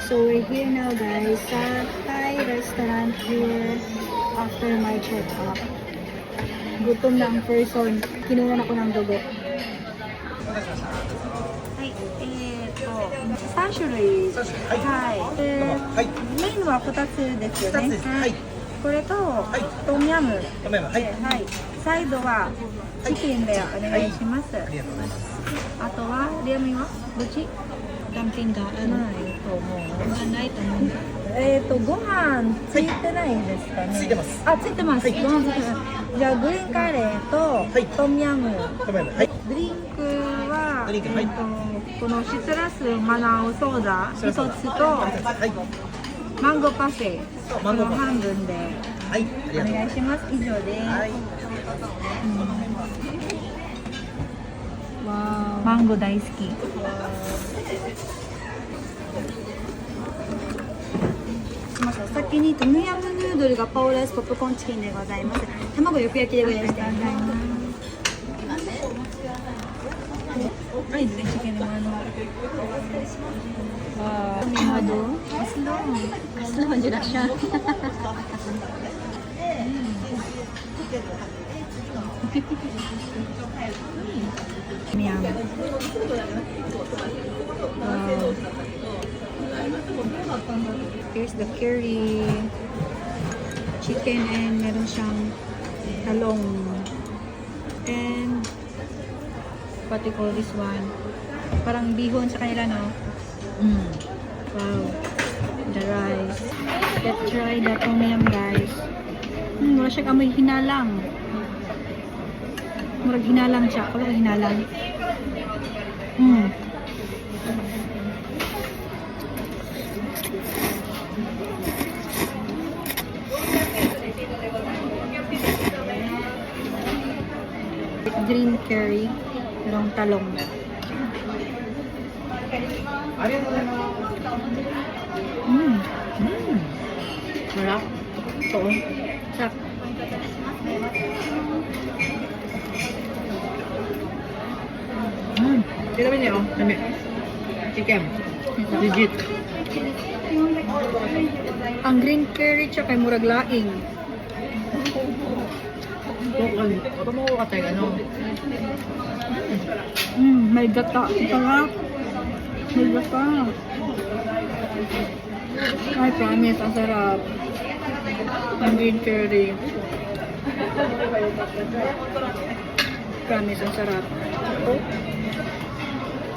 So we're here now guys sa Thai restaurant here after my check-up. Gutom na ang person. Kinunan ako ng dugo. はい、3種類、はい、メインは2つですよね。はい、これと、トムヤム、はい、サイドはチキンでお願いします。あとは、レアミはどっち？ダンピンがないと思う。ないと思う。ご飯ついてないですかね。ついてます。あ、ついてます。ご飯ついてます。じゃあグリーンカレーとトムヤム。ドリンクはこのシトラスマナーソーダ一つとマンゴーパフェこの半分でお願いします。以上です。マンゴー大好き。先にトムヤムヌードルがパオライスポップコーンチキンでございます。卵よく焼きでございまして。はい、チキンのMado? Aslong dyan na siya. Yum. Here's the curry, chicken, and meron siyang talong. And what do you call this one? Parang bihon sa kanila, no? Wow. The rice. Let's try the tom yum, guys. Wala siyang amoy hinalang. Murag hinalang siya. Kala hinalang. Green curry. Merong talong. Sarap. Ito. Sarap. Kita ba niya? Dami. Chicken. Legit. Ang green curry tsaka kay murag laing. Ito mo ka tayo, ano? May gata. Sarap. May gata. I promise, ang sarap. Ang green curry. Promise, ang sarap.